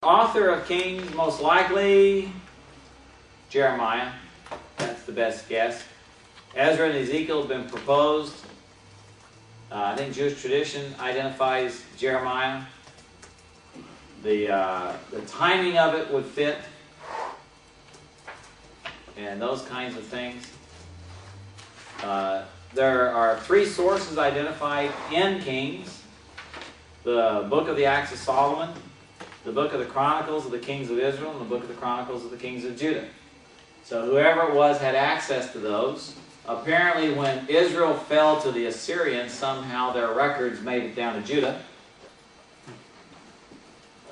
Author of Kings, most likely Jeremiah. That's the best guess. Ezra and Ezekiel have been proposed. I think Jewish tradition identifies Jeremiah. The timing of it would fit, and those kinds of things. There are 3 sources identified in Kings: the book of the Acts of Solomon, the book of the Chronicles of the Kings of Israel, and the book of the Chronicles of the Kings of Judah. So whoever it was had access to those. Apparently when Israel fell to the Assyrians, somehow their records made it down to Judah.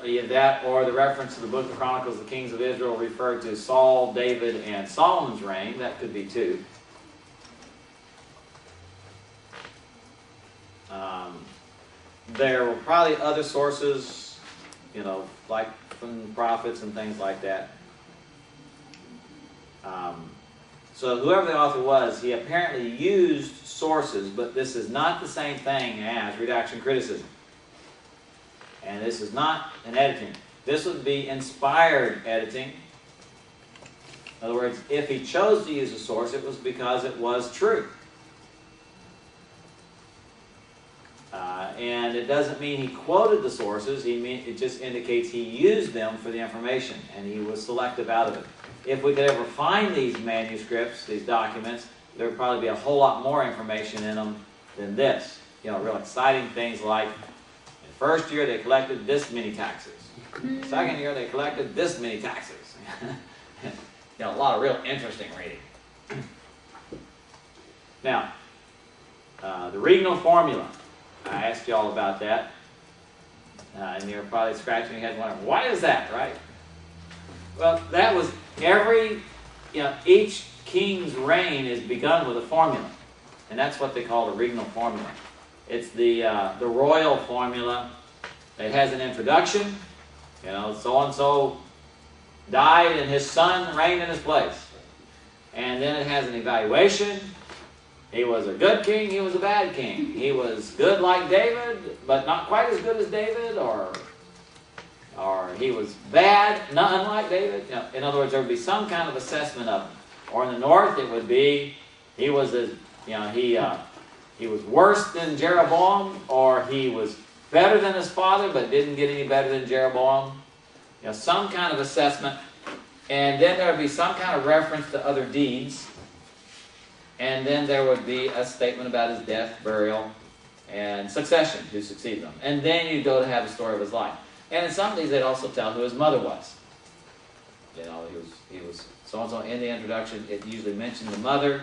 Either that or the reference to the book of the Chronicles of the Kings of Israel referred to Saul, David, and Solomon's reign. That could be 2. There were probably other sources, like from prophets and things like that. So whoever the author was, he apparently used sources, but this is not the same thing as redaction criticism. And this is not an editing. This would be inspired editing. In other words, if he chose to use a source, it was because it was true. And it doesn't mean he quoted the sources. It just indicates he used them for the information, and he was selective out of it. If we could ever find these manuscripts, these documents, there would probably be a whole lot more information in them than this. Real exciting things like, in the first year they collected this many taxes. Second year they collected this many taxes. A lot of real interesting reading. Now, the Regnal formula. I asked you all about that. And you're probably scratching your head wondering, why is that, right? Well, that was each king's reign is begun with a formula. And that's what they call the Regnal formula. It's the royal formula. It has an introduction. So-and-so died and his son reigned in his place. And then it has an evaluation. He was a good king, he was a bad king. He was good like David, but not quite as good as David, or he was bad, not unlike David. In other words, there would be some kind of assessment of him. Or in the north, it would be he was he was worse than Jeroboam, or he was better than his father, but didn't get any better than Jeroboam. Some kind of assessment, and then there would be some kind of reference to other deeds. And then there would be a statement about his death, burial, and succession, who succeeded him. And then you go to have a story of his life. And in some of these, they'd also tell who his mother was. He was so-and-so. In the introduction, it usually mentioned the mother.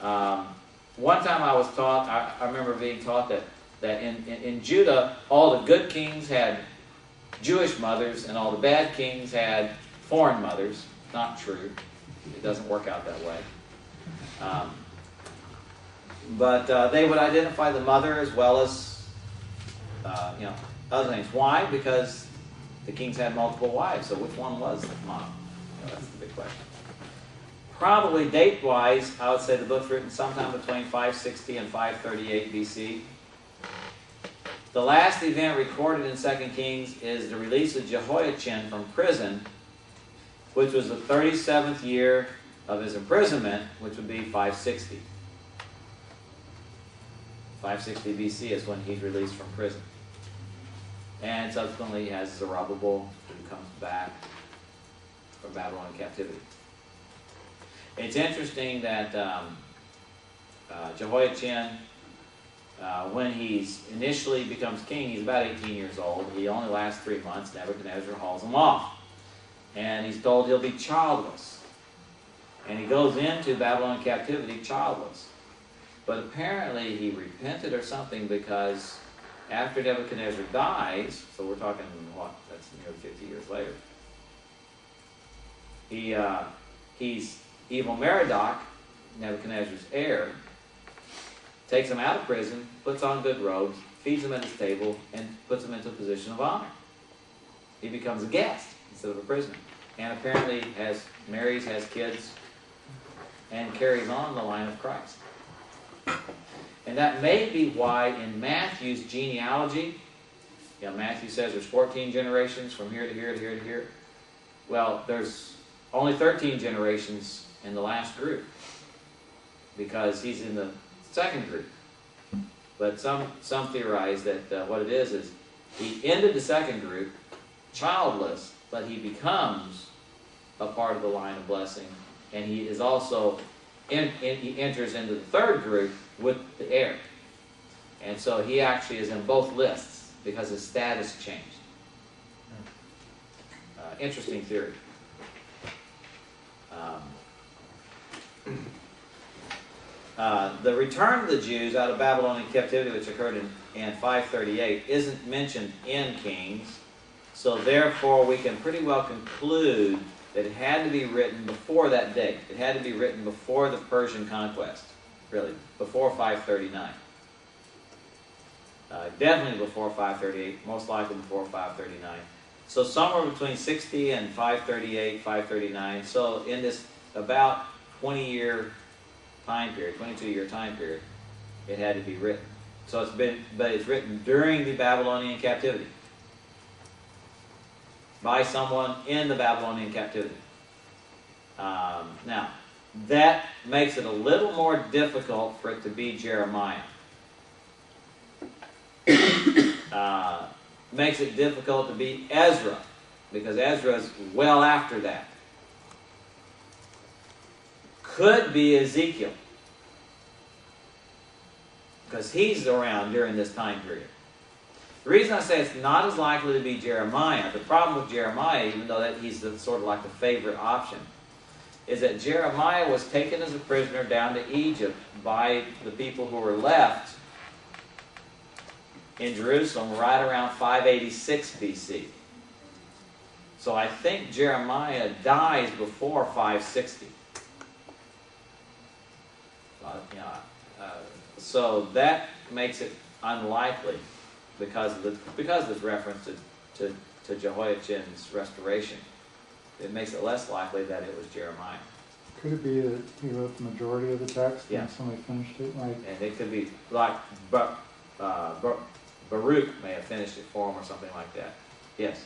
One time I was taught, I remember being taught that in Judah, all the good kings had Jewish mothers, and all the bad kings had foreign mothers. Not true. It doesn't work out that way. But they would identify the mother as well as, other things. Why? Because the kings had multiple wives, so which one was the mom? That's the big question. Probably date-wise, I would say the book's written sometime between 560 and 538 BC. The last event recorded in 2 Kings is the release of Jehoiachin from prison, which was the 37th year of his imprisonment, which would be 560. 560 BC is when he's released from prison. And subsequently he has Zerubbabel, who comes back from Babylonian captivity. It's interesting that Jehoiachin, when he initially becomes king, he's about 18 years old. He only lasts 3 months. Nebuchadnezzar hauls him off. And he's told he'll be childless. And he goes into Babylonian captivity childless. But apparently he repented or something, because after Nebuchadnezzar dies, so we're talking, what, that's nearly 50 years later, he's evil Merodach, Nebuchadnezzar's heir, takes him out of prison, puts on good robes, feeds him at his table, and puts him into a position of honor. He becomes a guest instead of a prisoner. And apparently marries, has kids, and carries on the line of Christ. And that may be why in Matthew's genealogy, Matthew says there's 14 generations from here to here to here to here. Well, there's only 13 generations in the last group because he's in the second group. But some theorize that what it is he ended the second group childless, but he becomes a part of the line of blessing, and he is also he enters into the third group with the heir. And so he actually is in both lists because his status changed. Interesting theory. The return of the Jews out of Babylonian captivity, which occurred in 538, isn't mentioned in Kings, so therefore we can pretty well conclude that it had to be written before that date. It had to be written before the Persian conquest, really, before 539. Definitely before 538, most likely before 539. So somewhere between 60 and 538, 539. So in this about 20-year time period, 22-year time period, it had to be written. So it's written during the Babylonian captivity by someone in the Babylonian captivity. Now, that makes it a little more difficult for it to be Jeremiah. Makes it difficult to be Ezra, because Ezra is well after that. Could be Ezekiel, because he's around during this time period. The reason I say it's not as likely to be Jeremiah, the problem with Jeremiah, even though that he's sort of like the favorite option, is that Jeremiah was taken as a prisoner down to Egypt by the people who were left in Jerusalem right around 586 BC. So I think Jeremiah dies before 560. So that makes it unlikely because of this reference to Jehoiachin's restoration. It makes it less likely that it was Jeremiah. Could it be that he wrote the majority of the text Yeah. and somebody finished it? Like, And it could be like Baruch may have finished it for him or something like that. Yes.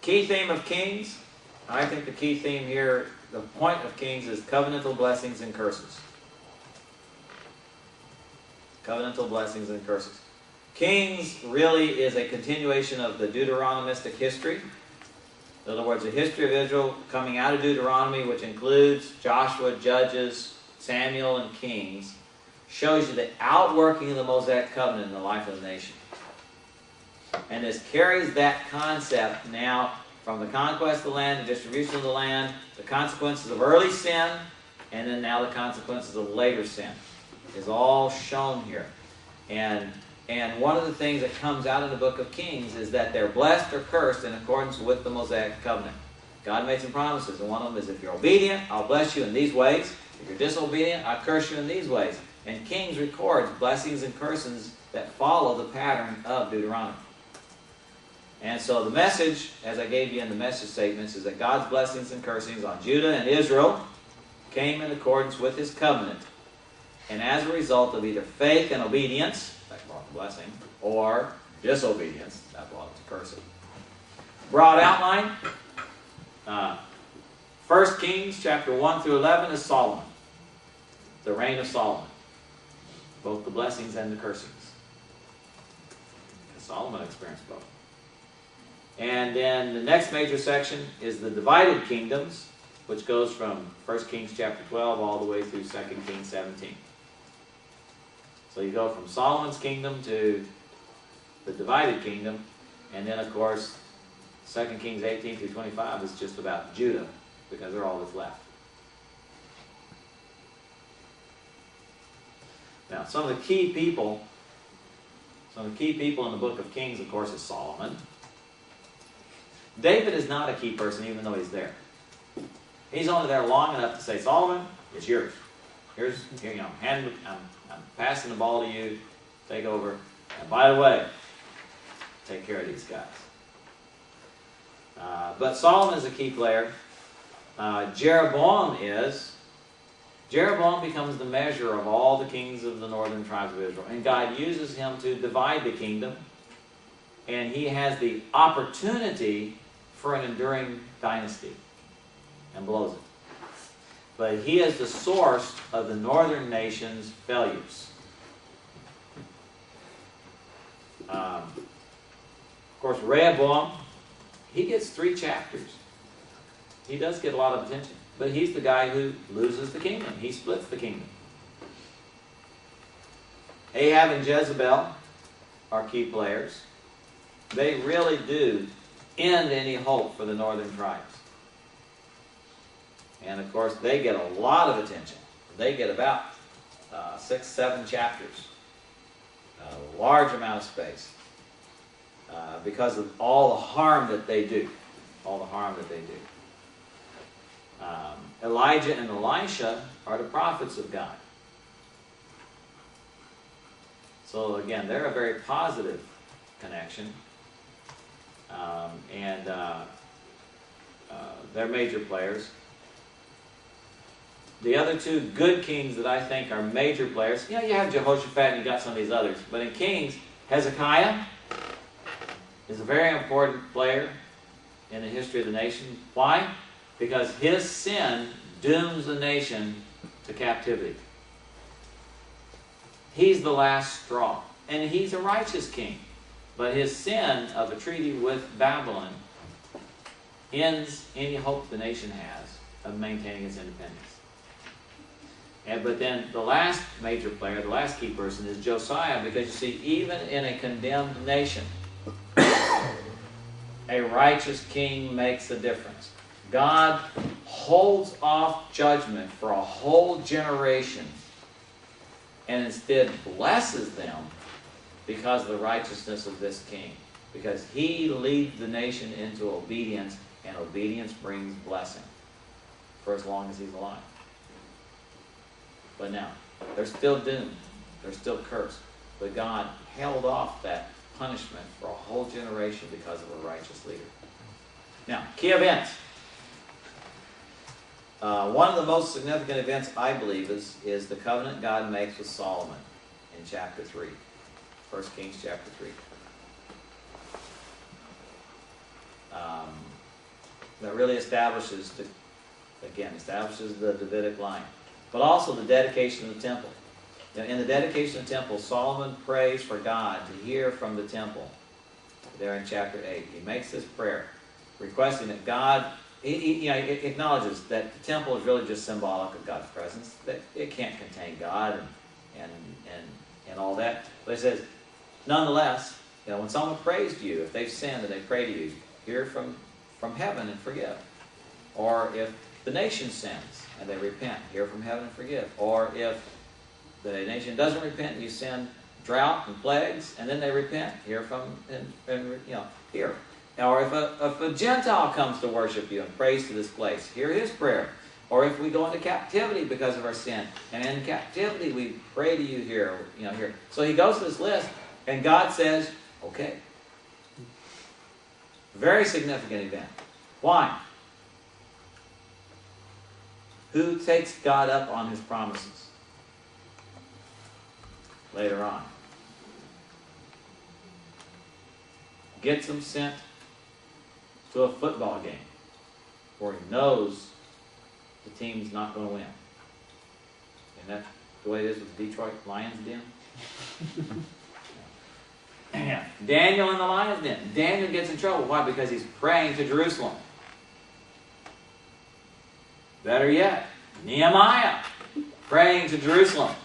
Key theme of Kings. I think the key theme here, the point of Kings, is covenantal blessings and curses. Covenantal blessings and curses. Kings really is a continuation of the Deuteronomistic history. In other words, the history of Israel coming out of Deuteronomy, which includes Joshua, Judges, Samuel, and Kings, shows you the outworking of the Mosaic covenant in the life of the nation. And this carries that concept now from the conquest of the land, the distribution of the land, the consequences of early sin, and then now the consequences of later sin is all shown here. And one of the things that comes out of the book of Kings is that they're blessed or cursed in accordance with the Mosaic covenant. God made some promises, and one of them is if you're obedient, I'll bless you in these ways. If you're disobedient, I'll curse you in these ways. And Kings records blessings and curses that follow the pattern of Deuteronomy. And so the message, as I gave you in the message statements, is that God's blessings and cursings on Judah and Israel came in accordance with His covenant. And as a result of either faith and obedience, that brought the blessing, or disobedience, that brought the cursing. Broad outline. 1 Kings chapter 1 through 11 is Solomon. The reign of Solomon. Both the blessings and the cursings. Solomon experienced both. And then the next major section is the divided kingdoms, which goes from 1 Kings chapter 12 all the way through 2 Kings 17. So you go from Solomon's kingdom to the divided kingdom, and then of course 2 Kings 18 through 25 is just about Judah, because they're all that's left. Now, some of the key people in the book of Kings, of course, is Solomon. David is not a key person, even though he's there. He's only there long enough to say, Solomon, it's yours. Here, I'm passing the ball to you. Take over. And by the way, take care of these guys. But Solomon is a key player. Jeroboam is, Jeroboam becomes the measure of all the kings of the northern tribes of Israel. And God uses him to divide the kingdom. And he has the opportunity for an enduring dynasty. And blows it. But he is the source of the northern nations' failures. Of course, Rehoboam, he gets 3 chapters. He does get a lot of attention. But he's the guy who loses the kingdom. He splits the kingdom. Ahab and Jezebel are key players. They really do end any hope for the northern tribes. And of course, they get a lot of attention. They get about 6, 7 chapters. A large amount of space. Because of all the harm that they do. All the harm that they do. Elijah and Elisha are the prophets of God. So again, they're a very positive connection. They're major players. The other 2 good kings that I think are major players, you have Jehoshaphat and you got some of these others. But in kings, Hezekiah is a very important player in the history of the nation. Why? Because his sin dooms the nation to captivity. He's the last straw. And he's a righteous king. But his sin of a treaty with Babylon ends any hope the nation has of maintaining its independence. But then the last major player, the last key person is Josiah, because you see, even in a condemned nation, a righteous king makes a difference. God holds off judgment for a whole generation and instead blesses them because of the righteousness of this king. Because he leads the nation into obedience, and obedience brings blessing for as long as he's alive. But now, they're still doomed. They're still cursed. But God held off that punishment for a whole generation because of a righteous leader. Now, key events. One of the most significant events, I believe, is the covenant God makes with Solomon in chapter 3. 1 Kings chapter 3. That really establishes the Davidic line. But also the dedication of the temple. In the dedication of the temple, Solomon prays for God to hear from the temple. There in chapter 8. He makes this prayer, requesting that God, he acknowledges that the temple is really just symbolic of God's presence, that it can't contain God and all that. But he says, nonetheless, when someone prays to you, if they've sinned and they pray to you, hear from heaven and forgive. Or if the nation sins and they repent, hear from heaven and forgive. Or if the nation doesn't repent and you send drought and plagues, and then they repent, hear from and hear. Or if a Gentile comes to worship you and prays to this place, hear his prayer. Or if we go into captivity because of our sin, and in captivity we pray to you here, here. So he goes to this list, and God says, okay. Very significant event. Why? Who takes God up on his promises? Later on. Gets him sent to a football game where he knows the team's not going to win. And that's the way it is with the Detroit Lions Den. Yeah. Daniel in the lion's den. Daniel gets in trouble. Why? Because he's praying to Jerusalem. Better yet, Nehemiah praying to Jerusalem.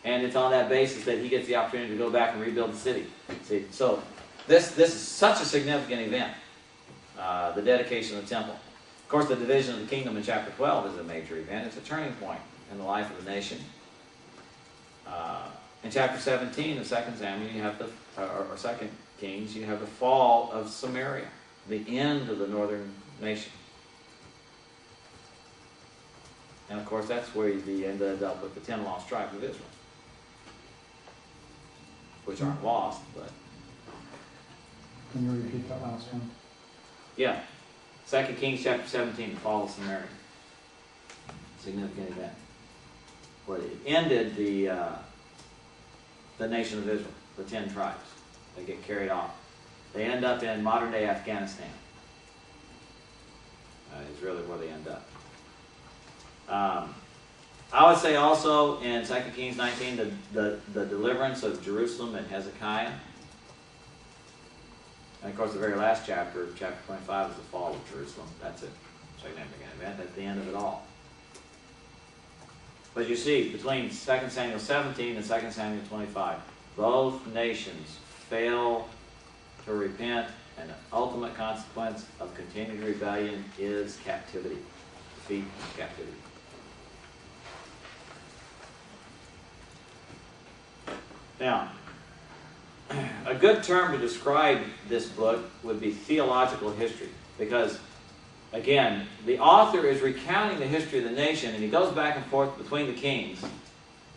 And it's on that basis that he gets the opportunity to go back and rebuild the city. See, so this is such a significant event, the dedication of the temple. Of course, the division of the kingdom in chapter 12 is a major event. It's a turning point in the life of the nation. In chapter 17 of 2 Samuel, you have or 2 Kings, you have the fall of Samaria, the end of the northern nation. And of course, that's where you ended up with the 10 lost tribes of Israel, which aren't lost, but... Can you repeat that last one? Yeah. 2 Kings chapter 17, the fall of Samaria. significant event. Where it ended the nation of Israel, the 10 tribes. They get carried off. They end up in modern-day Afghanistan. Is really where they end up. I would say also in 2 Kings 19, the deliverance of Jerusalem and Hezekiah. And of course, the very last chapter, chapter 25, is the fall of Jerusalem. That's a significant event. That's the end of it all. But you see, between 2 Samuel 17 and 2 Samuel 25, both nations fail to repent, and the ultimate consequence of continued rebellion is captivity. Defeat and captivity. Now, a good term to describe this book would be theological history, because, again, the author is recounting the history of the nation, and he goes back and forth between the kings.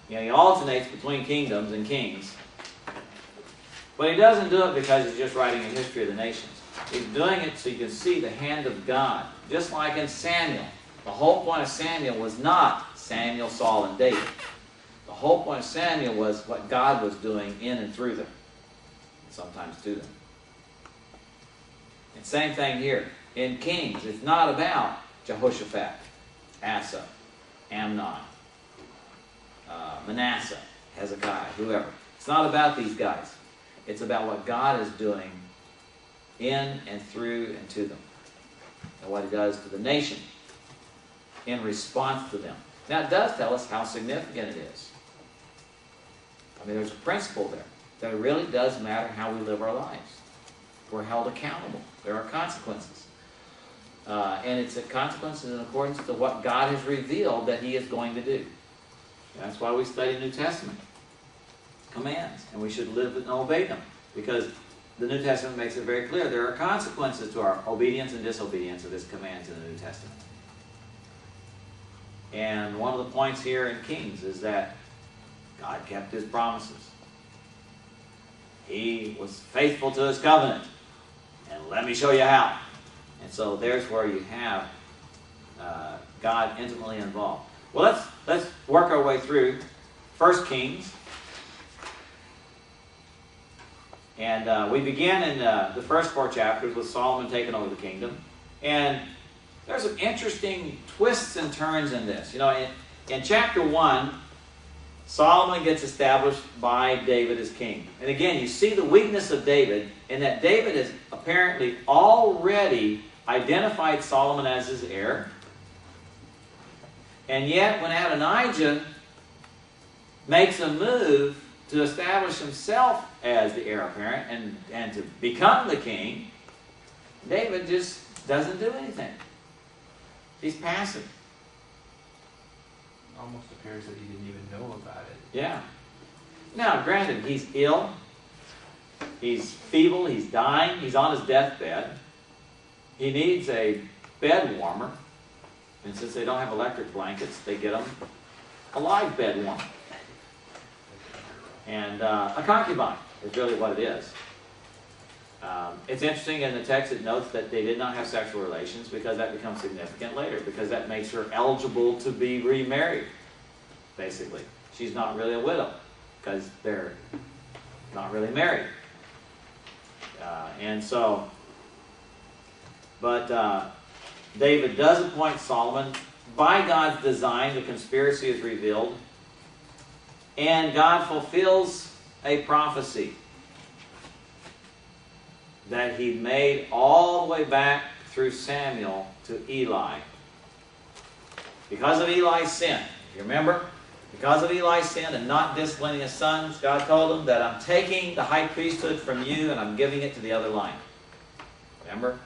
You know, he alternates between kingdoms and kings. But he doesn't do it because he's just writing a history of the nations. He's doing it so you can see the hand of God. Just like in Samuel. The whole point of Samuel was not Samuel, Saul, and David. The whole point of Samuel was what God was doing in and through them. And sometimes to them. And same thing here. In Kings, it's not about Jehoshaphat, Asa, Amnon, Manasseh, Hezekiah, whoever. It's not about these guys. It's about what God is doing in and through and to them. And what he does to the nation in response to them. Now it does tell us how significant it is. I mean, there's a principle there. That it really does matter how we live our lives. We're held accountable. There are consequences. And it's a consequence in accordance to what God has revealed that he is going to do. And that's why we study New Testament commands, and we should live and obey them, because the New Testament makes it very clear there are consequences to our obedience and disobedience of his commands in the New Testament. And one of the points here in Kings is that God kept his promises. He was faithful to his covenant, and let me show you how. And so there's where you have God intimately involved. Well, let's work our way through 1 Kings. And we begin in the first 4 chapters with Solomon taking over the kingdom. And there's some interesting twists and turns in this. You know, in chapter 1, Solomon gets established by David as king. And again, you see the weakness of David in that David has apparently already identified Solomon as his heir. And yet, when Adonijah makes a move to establish himself as the heir apparent and to become the king, David just doesn't do anything. He's passive. It almost appears that he didn't even know about it. Yeah. Now, granted, he's ill. He's feeble. He's dying. He's on his deathbed. He needs a bed warmer. And since they don't have electric blankets, they get him a live bed warmer. And a concubine is really what it is. It's interesting in the text it notes that they did not have sexual relations, because that becomes significant later, because that makes her eligible to be remarried, basically. She's not really a widow, because they're not really married. But David does appoint Solomon. By God's design, the conspiracy is revealed. And God fulfills a prophecy that he made all the way back through Samuel to Eli. Because of Eli's sin, you remember? Because of Eli's sin and not disciplining his sons, God told him that I'm taking the high priesthood from you and I'm giving it to the other line. Remember?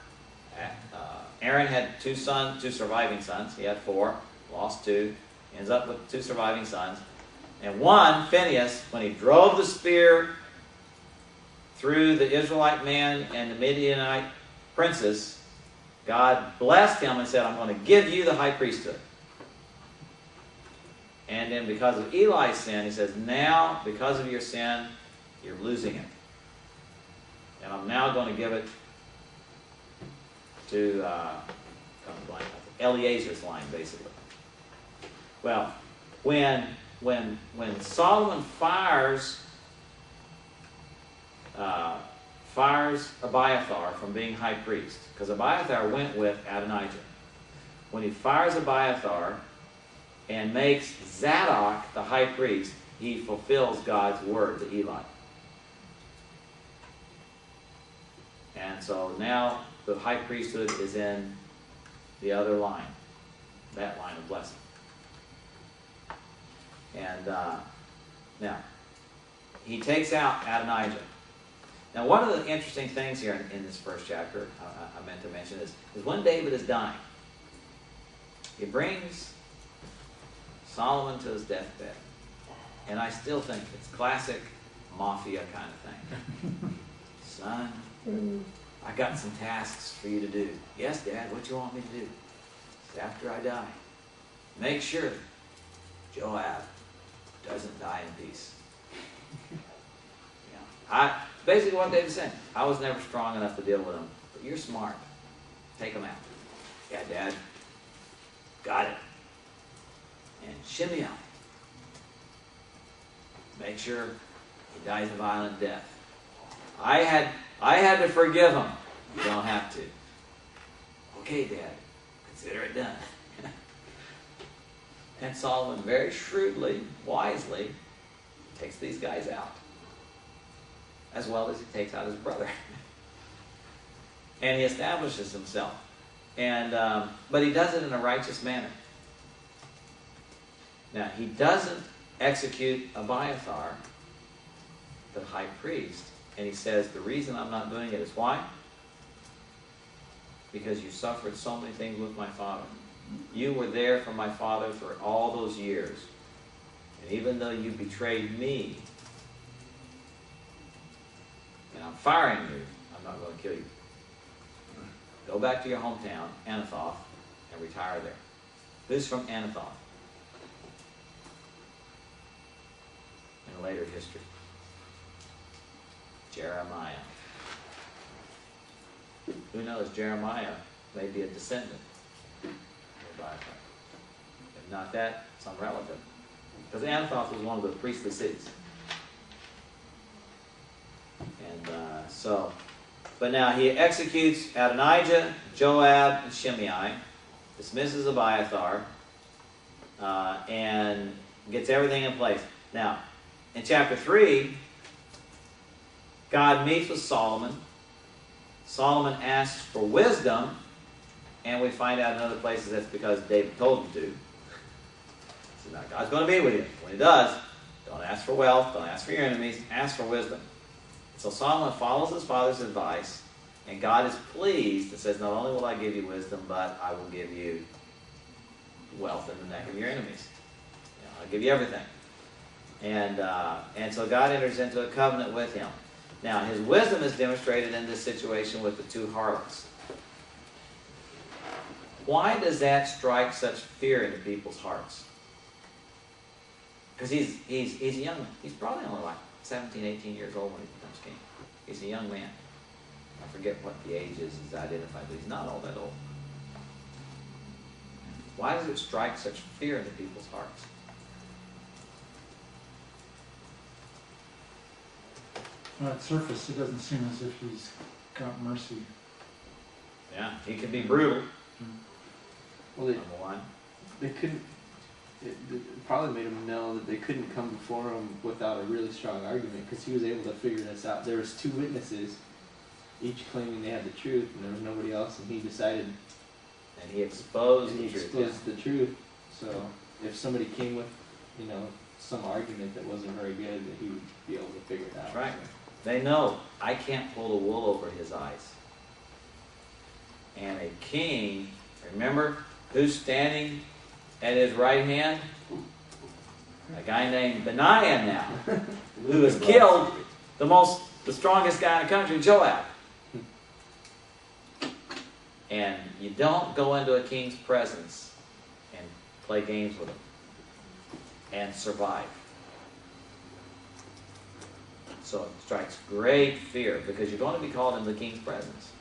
Aaron had 2 surviving sons. He had 4, lost 2, ends up with 2 surviving sons. And one, Phinehas, when he drove the spear through the Israelite man and the Midianite princess, God blessed him and said, I'm going to give you the high priesthood. And then because of Eli's sin, he says, now, because of your sin, you're losing it. And I'm now going to give it to Eliezer's line, basically. Well, when Solomon fires Abiathar from being high priest, because Abiathar went with Adonijah. When he fires Abiathar and makes Zadok the high priest, he fulfills God's word to Eli. And so now the high priesthood is in the other line, that line of blessing. And now, he takes out Adonijah. Now, one of the interesting things here in this first chapter, I meant to mention, is when David is dying, he brings Solomon to his deathbed. And I still think it's classic mafia kind of thing. Son, I got some tasks for you to do. Yes, Dad, what do you want me to do? It's after I die. Make sure Joab doesn't die in peace. Basically what David's saying, I was never strong enough to deal with him, but you're smart. Take him out. Yeah, Dad. Got it. And Shimei, make sure he dies a violent death. I had to forgive him. You don't have to. Okay, Dad. Consider it done. And Solomon very shrewdly, wisely, takes these guys out. As well as he takes out his brother. And he establishes himself. And but he does it in a righteous manner. Now, he doesn't execute Abiathar, the high priest, and he says, the reason I'm not doing it is why? Because you suffered so many things with my father. You were there for my father for all those years. And even though you betrayed me, and I'm firing you, I'm not going to kill you. Go back to your hometown, Anathoth, and retire there. This is from Anathoth. In later history. Jeremiah. Who knows, Jeremiah may be a descendant of Abiathar. If not that, some relative. Because Anathoth was one of the priestly cities. And but now he executes Adonijah, Joab, and Shimei, dismisses Abiathar, and gets everything in place. Now, in chapter 3, God meets with Solomon. Solomon asks for wisdom, and we find out in other places that's because David told him to. So now God's going to be with you. When he does, don't ask for wealth, don't ask for your enemies, ask for wisdom. So Solomon follows his father's advice, and God is pleased and says, not only will I give you wisdom, but I will give you wealth in the neck of your enemies. I'll give you everything. And so God enters into a covenant with him. Now, his wisdom is demonstrated in this situation with the two harlots. Why does that strike such fear into people's hearts? Because he's a young man. He's probably only like 17, 18 years old when he becomes king. He's a young man. I forget what the age is he's identified, but he's not all that old. Why does it strike such fear into people's hearts? Well, at surface, it doesn't seem as if he's got mercy. Yeah, he can be brutal. Well, Number one. they couldn't. It probably made them know that they couldn't come before him without a really strong argument, because he was able to figure this out. There was two witnesses, each claiming they had the truth, and there was nobody else, and he decided. And he exposed And he the truth. exposed the truth. So if somebody came with, some argument that wasn't very good, that he would be able to figure it out. That's right. They know, I can't pull the wool over his eyes. And a king, remember who's standing at his right hand? A guy named Benaiah now, who has killed the strongest guy in the country, Joab. And you don't go into a king's presence and play games with him and survive. So it strikes great fear, because you're going to be called into the king's presence.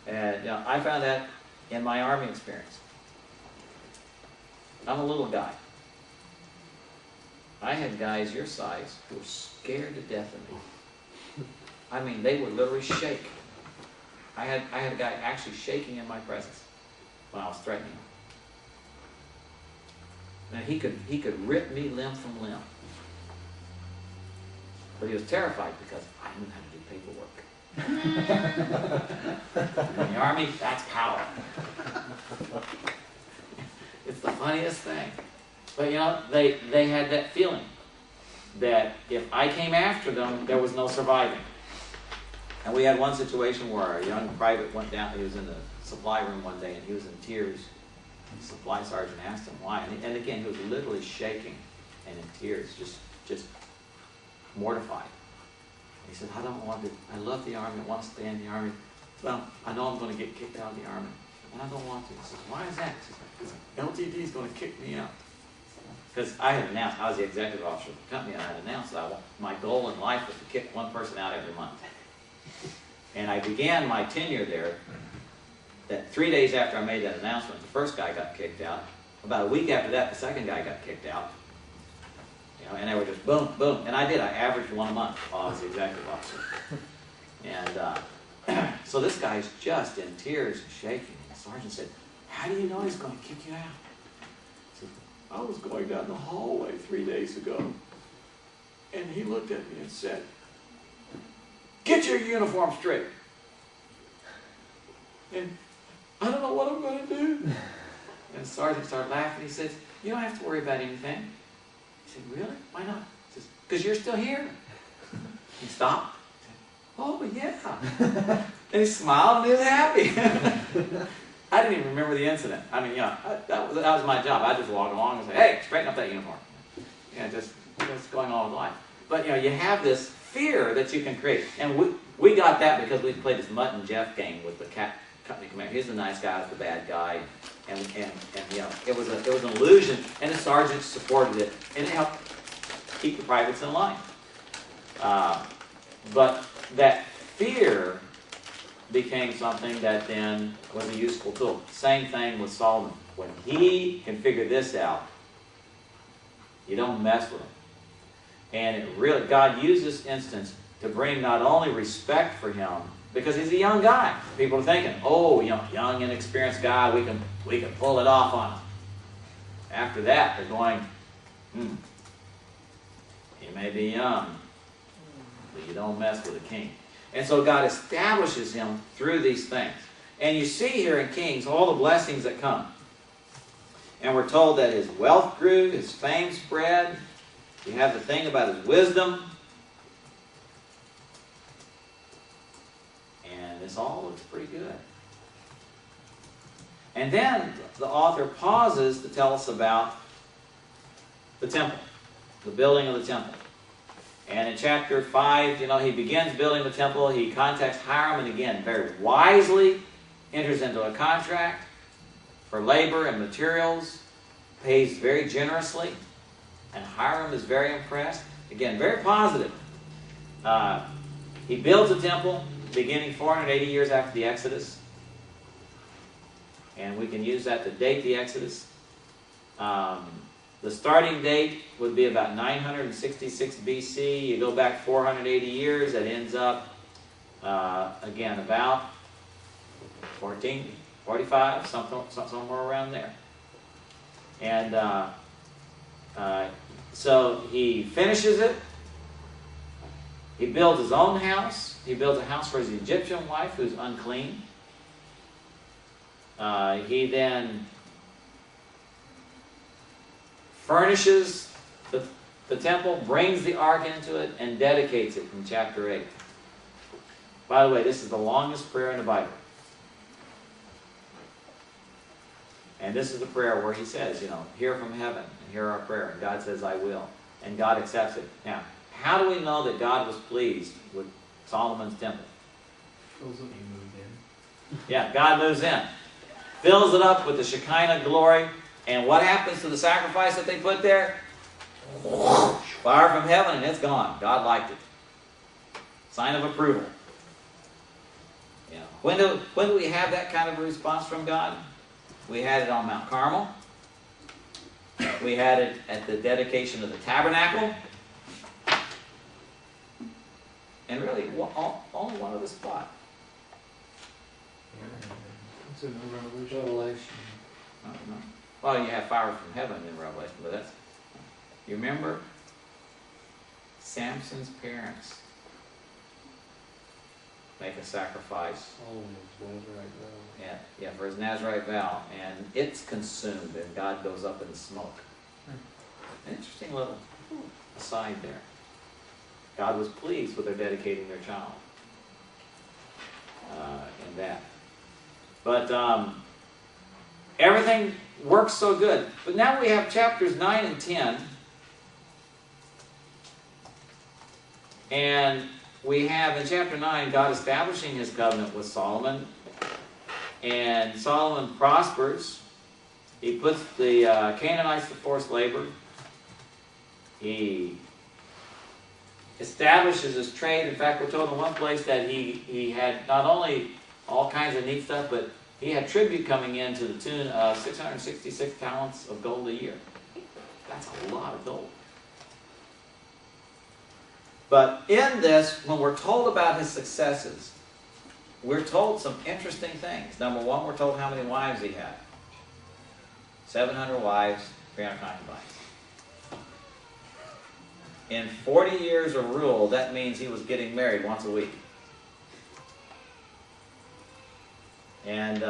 And I found that in my army experience. I'm a little guy. I had guys your size who were scared to death of me. I mean, they would literally shake. I had a guy actually shaking in my presence when I was threatening him. And he could rip me limb from limb. But he was terrified because I knew how to do paperwork. In the Army, that's power. It's the funniest thing. But you know, they had that feeling that if I came after them, there was no surviving. And we had one situation where a young private went down, he was in the supply room one day and he was in tears. The supply sergeant asked him why. And again, he was literally shaking and in tears, just mortified. He said, I love the Army, I want to stay in the Army. Well, I know I'm going to get kicked out of the Army, and I don't want to. He says, why is that? He says, LTD is going to kick me out. Because I had announced, I was the executive officer of the company, and I had announced that my goal in life was to kick one person out every month. And I began my tenure there, that 3 days after I made that announcement, the first guy got kicked out. About a week after that, the second guy got kicked out. You know, and they were just boom, boom. And I did. I averaged one a month while I was the executive officer. And so this guy's just in tears and shaking. And the sergeant said, how do you know he's going to kick you out? He said, I was going down the hallway 3 days ago, and he looked at me and said, get your uniform straight. And I don't know what I'm going to do. And the sergeant started laughing. He says, you don't have to worry about anything. He said, really? Why not? He says, because you're still here. He stopped. He said, oh, yeah. And he smiled and he was happy. I didn't even remember the incident. I mean, you know, that was my job. I just walk along and say, hey, straighten up that uniform. You know, just going on with life. But, you know, you have this fear that you can create. And we got that because we played this Mutt and Jeff game with the company commander. He's the nice guy, I was the bad guy. And you know, it was an illusion, and the sergeants supported it, and it helped keep the privates in line. But that fear became something that then was a useful tool. Same thing with Solomon. When he can figure this out, you don't mess with him. And it really, God used this instance to bring not only respect for him, because he's a young guy. People are thinking, oh, young, inexperienced guy, we can pull it off on him. After that, they're going, he may be young, but you don't mess with a king. And so God establishes him through these things. And you see here in Kings all the blessings that come. And we're told that his wealth grew, his fame spread. You have the thing about his wisdom. This all looks pretty good. And then the author pauses to tell us about the temple, the building of the temple. And in chapter 5, you know, he begins building the temple. He contacts Hiram, and again, very wisely enters into a contract for labor and materials, pays very generously, and Hiram is very impressed. Again, very positive. He builds a temple beginning 480 years after the Exodus. And we can use that to date the Exodus. The starting date would be about 966 BC. You go back 480 years, that ends up, again, about 1445, somewhere around there. And so he finishes it. He builds his own house. He builds a house for his Egyptian wife who's unclean. He then furnishes the temple, brings the ark into it, and dedicates it in chapter 8. By the way, this is the longest prayer in the Bible. And this is the prayer where he says, you know, hear from heaven and hear our prayer. And God says, I will. And God accepts it. Now, how do we know that God was pleased with Solomon's temple? Shows that he moved in. Yeah, God moves in. Fills it up with the Shekinah glory. And what happens to the sacrifice that they put there? Fire from heaven, and it's gone. God liked it. Sign of approval. You know, when do we have that kind of a response from God? We had it on Mount Carmel. We had it at the dedication of the tabernacle. And really, only one other spot. It's in the Revelation. I don't know. Well, you have fire from heaven in Revelation, but that's... You remember Samson's parents make a sacrifice. Oh, it's Nazarite Yeah, for his Nazarite vow, and it's consumed, and God goes up in smoke. An interesting little aside there. God was pleased with their dedicating their child in that. But everything works so good. But now we have chapters 9 and 10. And we have in chapter 9 God establishing his covenant with Solomon. And Solomon prospers. He puts the Canaanites to forced labor. He establishes his trade. In fact, we're told in one place that he had not only all kinds of neat stuff, but he had tribute coming in to the tune of 666 talents of gold a year. That's a lot of gold. But in this, when we're told about his successes, we're told some interesting things. Number one, we're told how many wives he had. 700 wives, 300 concubines. In 40 years of rule, that means he was getting married once a week. And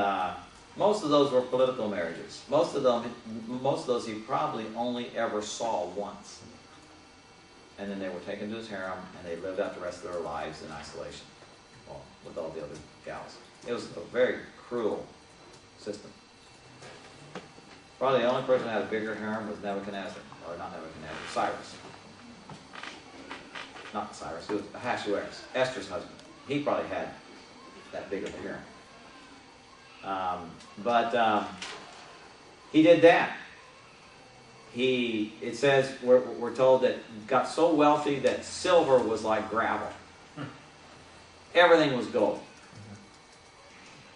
most of those were political marriages. Most of those he probably only ever saw once. And then they were taken to his harem, and they lived out the rest of their lives in isolation, well, with all the other gals. It was a very cruel system. Probably the only person that had a bigger harem was Nebuchadnezzar, or not Nebuchadnezzar, Cyrus. Not Cyrus, it was Ahasuerus, Esther's husband. He probably had that big of a harem. But he did that. It says, we're told that he got so wealthy that silver was like gravel. Everything was gold.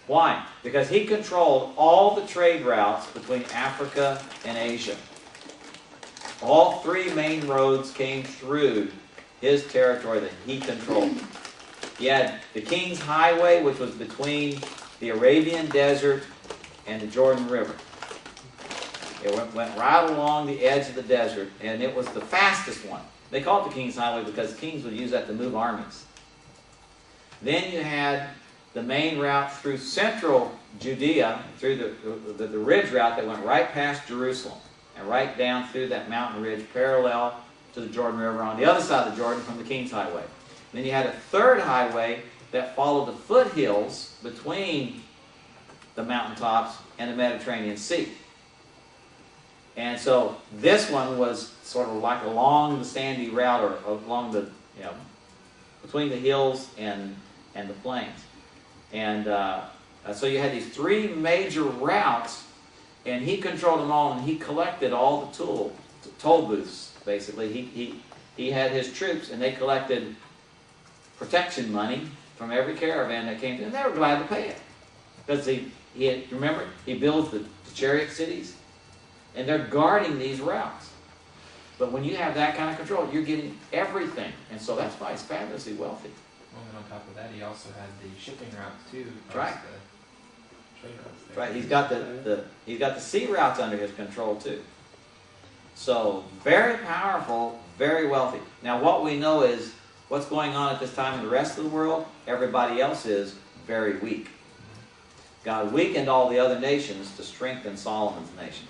Why? Because he controlled all the trade routes between Africa and Asia. All three main roads came through his territory that he controlled. He had the King's Highway, which was between the Arabian Desert and the Jordan River. It went right along the edge of the desert, and it was the fastest one. They called it the King's Highway because kings would use that to move armies. Then you had the main route through central Judea, through the ridge route that went right past Jerusalem, and right down through that mountain ridge parallel to the Jordan River on the other side of the Jordan from the King's Highway. Then you had a third highway that followed the foothills between the mountaintops and the Mediterranean Sea. And so this one was sort of like along the sandy route, or along the, between the hills and the plains. And so you had these three major routes, and he controlled them all, and he collected all the toll booths, basically. He had his troops, and they collected protection money from every caravan that came through, and they were glad to pay it. Because remember, he builds the chariot cities, and they're guarding these routes. But when you have that kind of control, you're getting everything. And so that's why he's fabulously wealthy. Well, and on top of that, he also had the shipping routes too. That's right. The trade routes there. Right. He's got the sea routes under his control too. So very powerful, very wealthy. Now what we know is what's going on at this time in the rest of the world. Everybody else is very weak. God weakened all the other nations to strengthen Solomon's nation.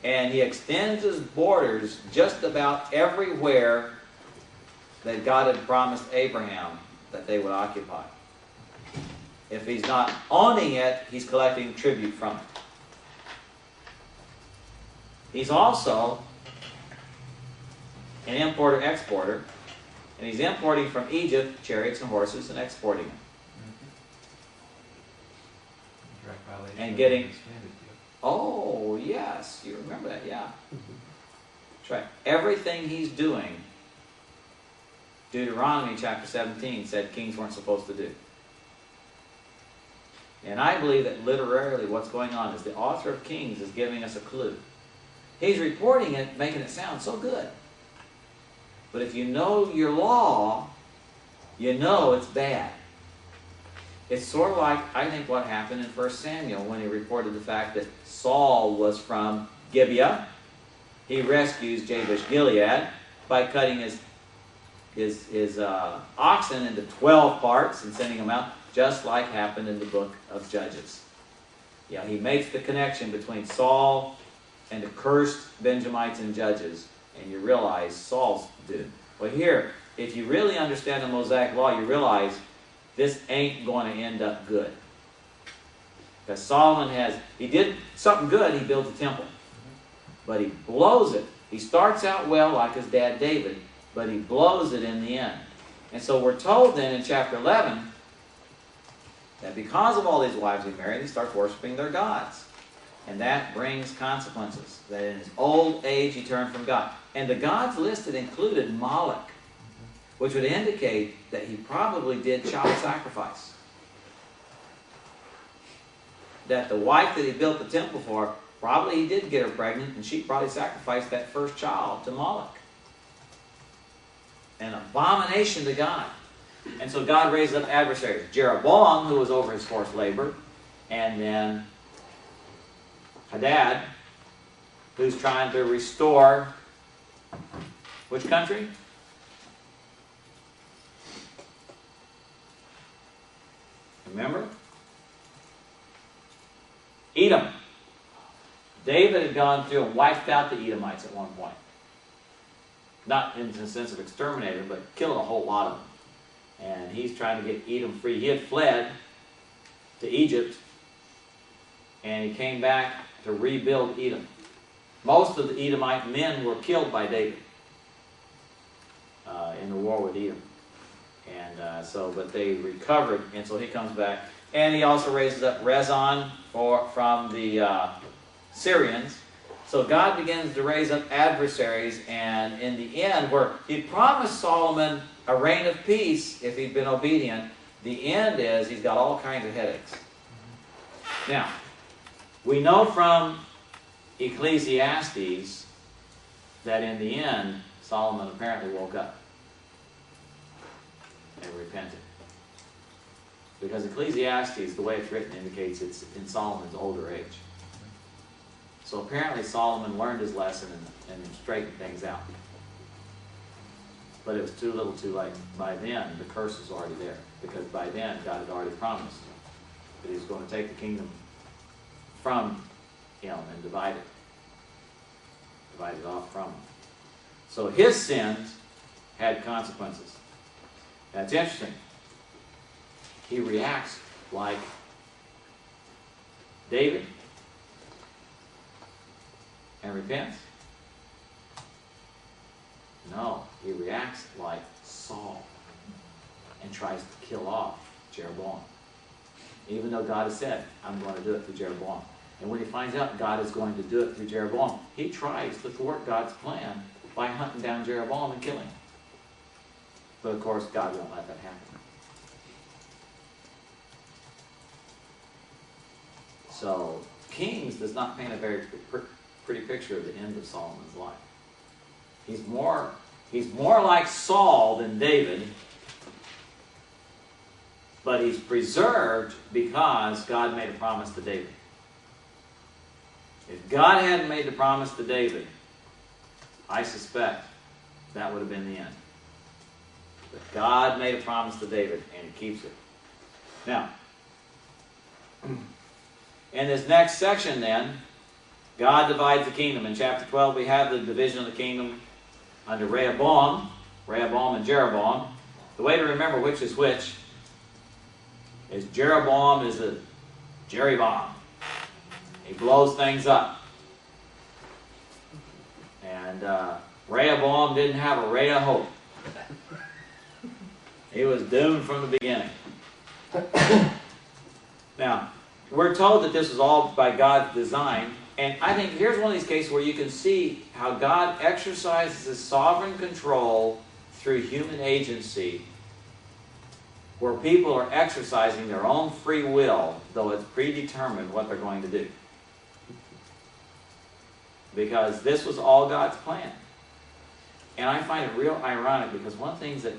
And he extends his borders just about everywhere that God had promised Abraham that they would occupy. If he's not owning it, he's collecting tribute from it. He's also an importer-exporter, and he's importing from Egypt chariots and horses and exporting them. Direct violation And of getting... the standard deal. Oh, yes, you remember that, yeah. That's right. Everything he's doing, Deuteronomy chapter 17 said kings weren't supposed to do. And I believe that literarily what's going on is the author of Kings is giving us a clue. He's reporting it, making it sound so good. But if you know your law, you know it's bad. It's sort of like, I think, what happened in 1 Samuel when he reported the fact that Saul was from Gibeah. He rescues Jabesh Gilead by cutting his oxen into 12 parts and sending them out, just like happened in the book of Judges. Yeah, he makes the connection between Saul and the cursed Benjamites and Judges, and you realize Saul's doomed. Well, here, if you really understand the Mosaic Law, you realize this ain't going to end up good. Because Solomon he did something good, he built a temple. But he blows it. He starts out well like his dad David, but he blows it in the end. And so we're told then in chapter 11 that because of all these wives he married, he starts worshiping their gods. And that brings consequences. That in his old age he turned from God. And the gods listed included Moloch, which would indicate that he probably did child sacrifice. That the wife that he built the temple for, probably he did get her pregnant, and she probably sacrificed that first child to Moloch. An abomination to God. And so God raised up adversaries. Jeroboam, who was over his forced labor, and then Hadad, who's trying to restore which country? Remember? Edom. David had gone through and wiped out the Edomites at one point. Not in the sense of exterminator, but killed a whole lot of them. And he's trying to get Edom free. He had fled to Egypt, and he came back to rebuild Edom. Most of the Edomite men were killed by David in the war with Edom. And but they recovered, and so he comes back. And he also raises up Rezon from the Syrians. So God begins to raise up adversaries, and in the end, where he promised Solomon a reign of peace if he'd been obedient, the end is he's got all kinds of headaches. Now, we know from Ecclesiastes that in the end, Solomon apparently woke up and repented. Because Ecclesiastes, the way it's written, indicates it's in Solomon's older age. So apparently Solomon learned his lesson and straightened things out. But it was too little too late. By then, the curse was already there. Because by then, God had already promised that he was going to take the kingdom from him and divide it off from him. So his sins had consequences. That's interesting. He reacts like David and repents. No, he reacts like Saul and tries to kill off Jeroboam. Even though God has said, I'm going to do it through Jeroboam. And when he finds out God is going to do it through Jeroboam, he tries to thwart God's plan by hunting down Jeroboam and killing him. But of course, God won't let that happen. So, Kings does not paint a very pretty picture of the end of Solomon's life. He's more like Saul than David, but he's preserved because God made a promise to David. If God hadn't made the promise to David, I suspect that would have been the end. But God made a promise to David, and he keeps it. Now, in this next section then, God divides the kingdom. In chapter 12, we have the division of the kingdom under Rehoboam and Jeroboam. The way to remember which is which is Jeroboam is a Jerry bomb. He blows things up. And Rehoboam didn't have a ray of hope. He was doomed from the beginning. Now, we're told that this was all by God's design. And I think here's one of these cases where you can see how God exercises his sovereign control through human agency, where people are exercising their own free will, though it's predetermined what they're going to do. because this was all God's plan. And I find it real ironic because one of the things that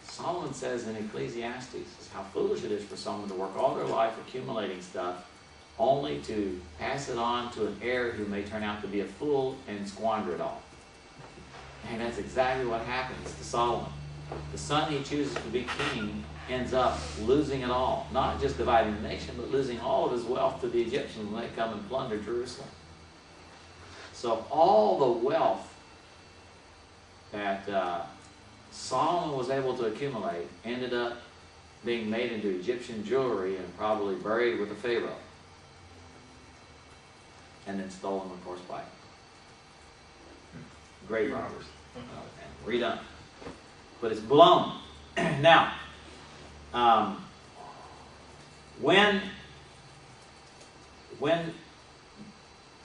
Solomon says in Ecclesiastes is how foolish it is for someone to work all their life accumulating stuff only to pass it on to an heir who may turn out to be a fool and squander it all. And that's exactly what happens to Solomon. The son he chooses to be king ends up losing it all. Not just dividing the nation, but losing all of his wealth to the Egyptians when they come and plunder Jerusalem. So all the wealth that Solomon was able to accumulate ended up being made into Egyptian jewelry and probably buried with the Pharaoh. And then stolen, of course, by grave robbers. And redone. But it's blown. Now, when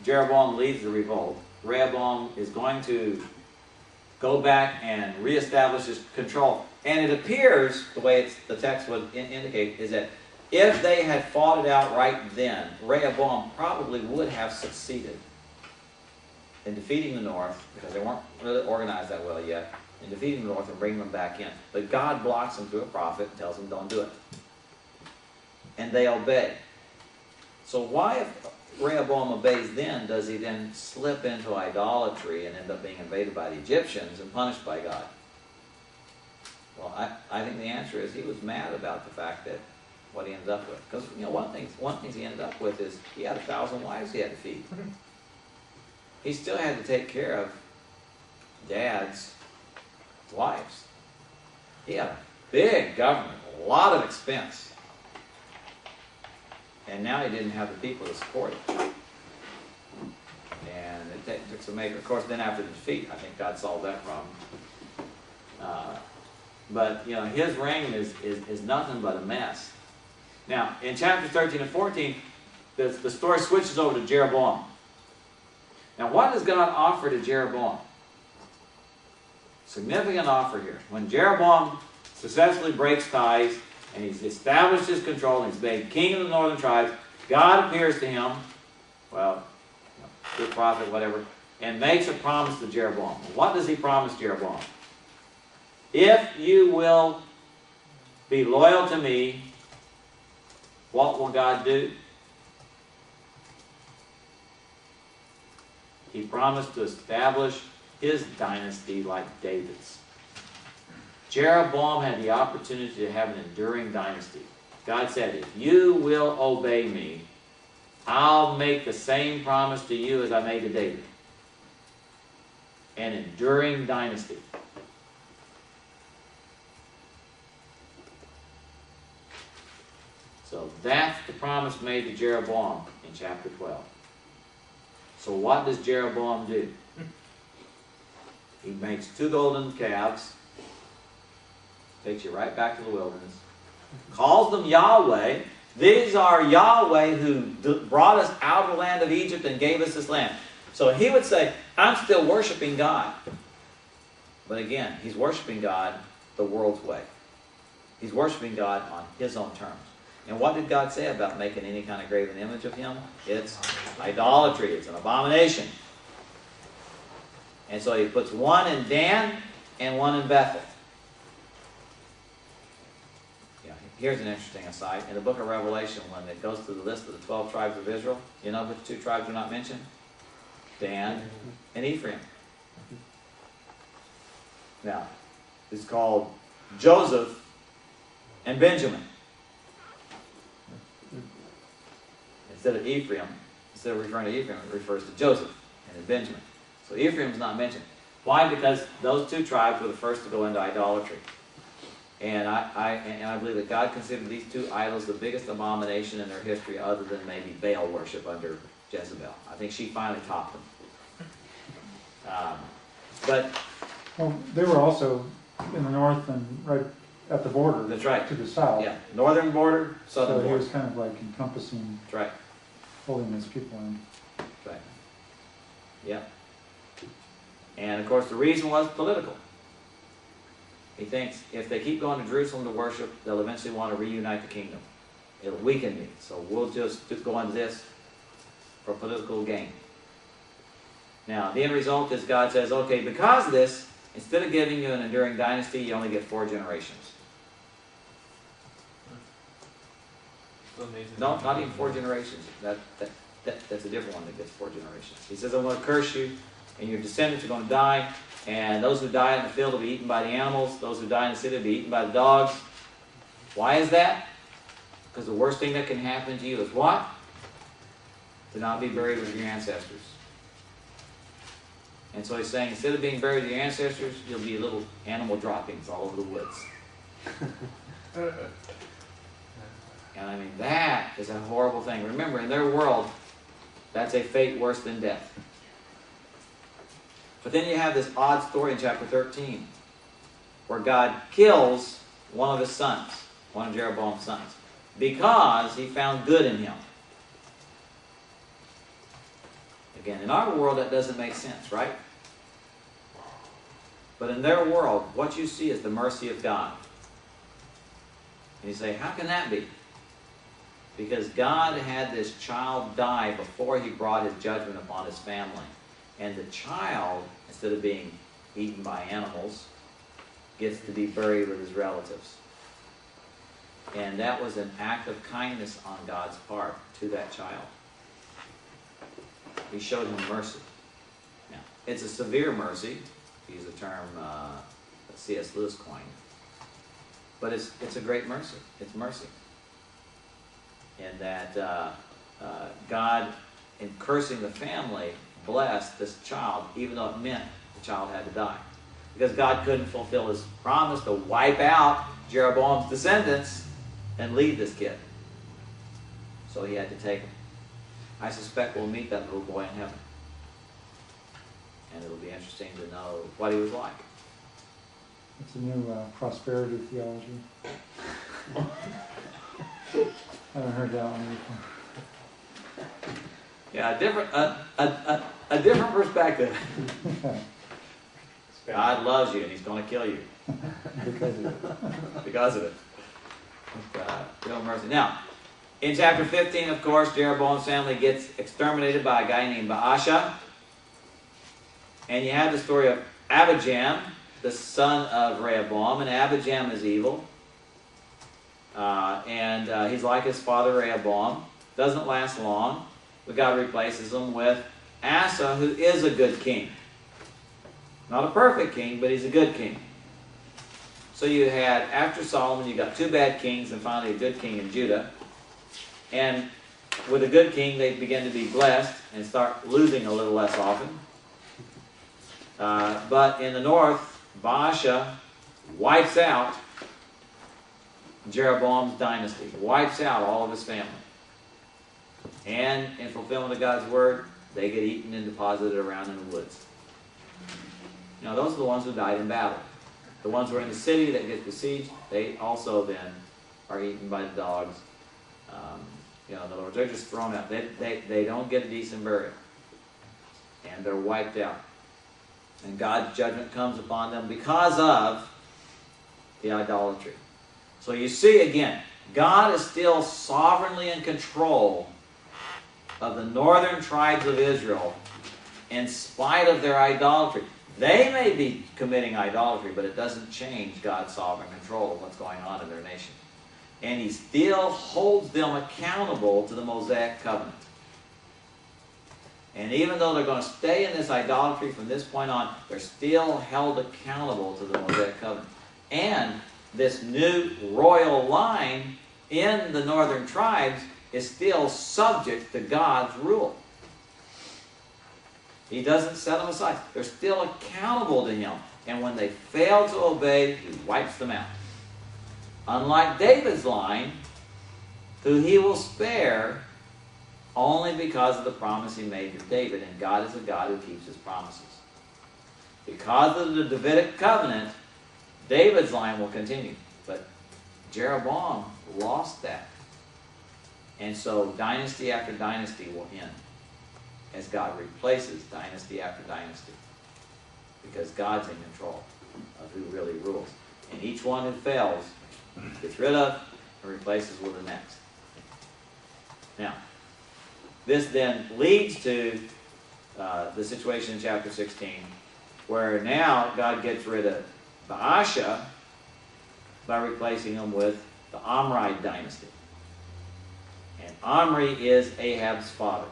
Jeroboam leads the revolt, Rehoboam is going to go back and reestablish his control. And it appears, the way the text would indicate, is that if they had fought it out right then, Rehoboam probably would have succeeded in defeating the north, because they weren't really organized that well yet, in defeating the north and bringing them back in. But God blocks them through a prophet and tells them, don't do it. And they obey. So why, if Rehoboam obeys then, does he then slip into idolatry and end up being invaded by the Egyptians and punished by God? Well, I think the answer is he was mad about the fact that what he ended up with. Because, you know, one of the things he ended up with is he had 1,000 wives he had to feed. He still had to take care of Dad's wives. He had a big government, a lot of expense. And now he didn't have the people to support it. And it took some major, of course, then after the defeat, I think God solved that problem. But, you know, his reign is nothing but a mess. Now, in chapters 13 and 14, the story switches over to Jeroboam. Now, what does God offer to Jeroboam? Significant offer here. When Jeroboam successfully breaks ties and he's established his control and he's made king of the northern tribes, God appears to him, well, through prophet, whatever, and makes a promise to Jeroboam. What does he promise Jeroboam? If you will be loyal to me, what will God do? He promised to establish his dynasty like David's. Jeroboam had the opportunity to have an enduring dynasty. God said, if you will obey me, I'll make the same promise to you as I made to David. An enduring dynasty. So that's the promise made to Jeroboam in chapter 12. So what does Jeroboam do? He makes 2 golden calves, takes you right back to the wilderness, calls them Yahweh. These are Yahweh who brought us out of the land of Egypt and gave us this land. So he would say, I'm still worshiping God. But again, he's worshiping God the world's way. He's worshiping God on his own terms. And what did God say about making any kind of graven image of him? It's idolatry. It's an abomination. And so he puts one in Dan and one in Bethel. Yeah, here's an interesting aside. In the book of Revelation, when it goes through the list of the 12 tribes of Israel, you know which 2 tribes are not mentioned? Dan and Ephraim. Now, it's called Joseph and Benjamin. Instead of Ephraim, instead of referring to Ephraim, it refers to Joseph and then Benjamin. So Ephraim's not mentioned. Why? Because those 2 tribes were the first to go into idolatry. And I believe that God considered these 2 idols the biggest abomination in their history other than maybe Baal worship under Jezebel. I think she finally topped them. Well, they were also in the north and right at the border. That's right. To the south. Yeah, northern border, southern So he border. was kind of like encompassing, That's right. holding his people in. That's right. Yeah. And of course the reason was political. He thinks if they keep going to Jerusalem to worship, they'll eventually want to reunite the kingdom. It'll weaken me. So we'll just go into this for political gain. Now, the end result is God says, okay, because of this, instead of giving you an enduring dynasty, you only get 4 generations. So amazing. No, not even 4 generations. That's a different one that gets 4 generations. He says, I'm going to curse you, and your descendants are going to die, and those who die in the field will be eaten by the animals. Those who die in the city will be eaten by the dogs. Why is that? Because the worst thing that can happen to you is what? To not be buried with your ancestors. And so he's saying, instead of being buried with your ancestors, you'll be little animal droppings all over the woods. And I mean, that is a horrible thing. Remember, in their world, that's a fate worse than death. But then you have this odd story in chapter 13, where God kills one of his sons, one of Jeroboam's sons, because he found good in him. Again, in our world, that doesn't make sense, right? But in their world, what you see is the mercy of God. And you say, how can that be? Because God had this child die before he brought his judgment upon his family. And the child, instead of being eaten by animals, gets to be buried with his relatives. And that was an act of kindness on God's part to that child. He showed him mercy. Now, it's a severe mercy, to use a term that C.S. Lewis coined. But it's a great mercy. It's mercy. And that God, in cursing the family, blessed this child, even though it meant the child had to die. Because God couldn't fulfill his promise to wipe out Jeroboam's descendants and leave this kid. So he had to take him. I suspect we'll meet that little boy in heaven. And it'll be interesting to know what he was like. It's a new prosperity theology. I haven't heard that one before. Yeah, a different perspective. God loves you and he's going to kill you. Because of it. Because of it. Real mercy. Now, in chapter 15, of course, Jeroboam's family gets exterminated by a guy named Baasha. And you have the story of Abijam, the son of Rehoboam. And Abijam is evil. And he's like his father Rehoboam. Doesn't last long. But God replaces him with Asa, who is a good king. Not a perfect king, but he's a good king. So you had, after Solomon, you got 2 bad kings and finally a good king in Judah. And with a good king, they begin to be blessed and start losing a little less often. But in the north, Baasha wipes out Jeroboam's dynasty, wipes out all of his family. And in fulfillment of God's word, they get eaten and deposited around in the woods. Now, those are the ones who died in battle. The ones who are in the city that get besieged, they also then are eaten by the dogs. In other words, they're just thrown out. They don't get a decent burial. And they're wiped out. And God's judgment comes upon them because of the idolatry. So you see, again, God is still sovereignly in control of the northern tribes of Israel in spite of their idolatry. They may be committing idolatry, but it doesn't change God's sovereign control of what's going on in their nation. And he still holds them accountable to the Mosaic covenant. And even though they're going to stay in this idolatry from this point on, they're still held accountable to the Mosaic covenant. And this new royal line in the northern tribes is still subject to God's rule. He doesn't set them aside. They're still accountable to him. And when they fail to obey, he wipes them out. Unlike David's line, who he will spare only because of the promise he made to David. And God is a God who keeps his promises. Because of the Davidic covenant, David's line will continue. But Jeroboam lost that. And so dynasty after dynasty will end as God replaces dynasty after dynasty. Because God's in control of who really rules. And each one who fails gets rid of and replaces with the next. Now, this then leads to the situation in chapter 16, where now God gets rid of Baasha by replacing him with the Omride dynasty. And Omri is Ahab's father.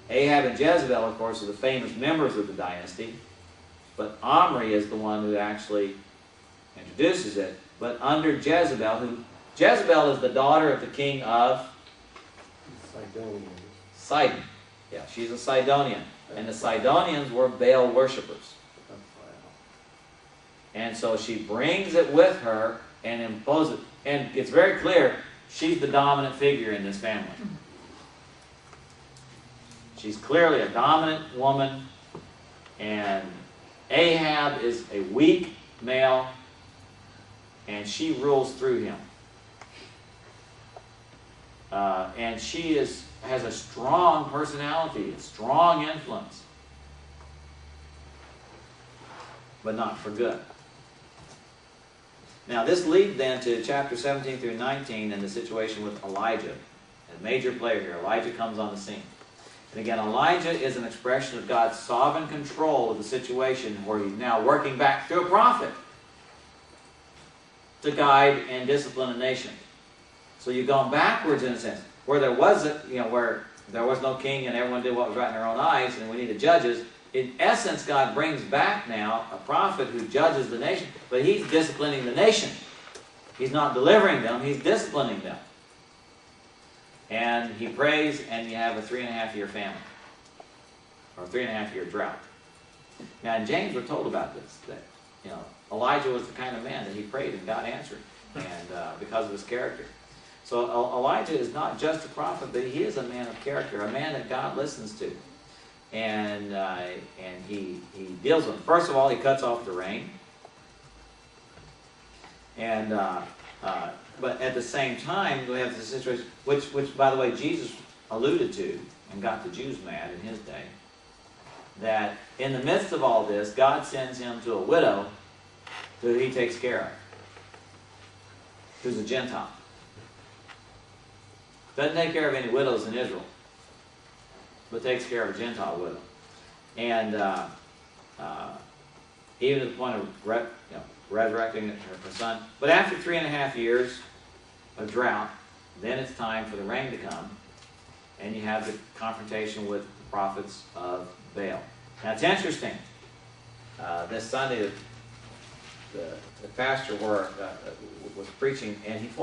Ahab and Jezebel, of course, are the famous members of the dynasty, but Omri is the one who actually introduces it. But under Jezebel, Jezebel is the daughter of the king of Sidon. Yeah, she's a Sidonian. And the Sidonians were Baal worshippers. And so she brings it with her and imposes it. And it's very clear, she's the dominant figure in this family. She's clearly a dominant woman, and Ahab is a weak male, and she rules through him. And she has a strong personality, a strong influence, but not for good. Now this leads then to chapter 17 through 19 and the situation with Elijah. A major player here. Elijah comes on the scene. And again, Elijah is an expression of God's sovereign control of the situation where he's now working back through a prophet to guide and discipline a nation. So you've gone backwards in a sense. Where there was where there was no king and everyone did what was right in their own eyes and we needed judges, in essence God brings back now a prophet who judges the nation, but he's disciplining the nation. He's not delivering them, he's disciplining them. And he prays, and you have a 3.5-year famine, or 3.5-year drought. Now in James we're told about this, that Elijah was the kind of man that he prayed and God answered, and because of his character. So Elijah is not just a prophet, but he is a man of character, a man that God listens to, and he deals with him. First of all, he cuts off the rain, and but at the same time we have the situation, which by the way Jesus alluded to and got the Jews mad in his day, that in the midst of all this, God sends him to a widow who he takes care of, who's a Gentile. Doesn't take care of any widows in Israel, but takes care of a Gentile widow. And even to the point of resurrecting her son. But after 3.5 years of drought, then it's time for the rain to come, and you have the confrontation with the prophets of Baal. Now it's interesting. This Sunday, the pastor was preaching, and he pointed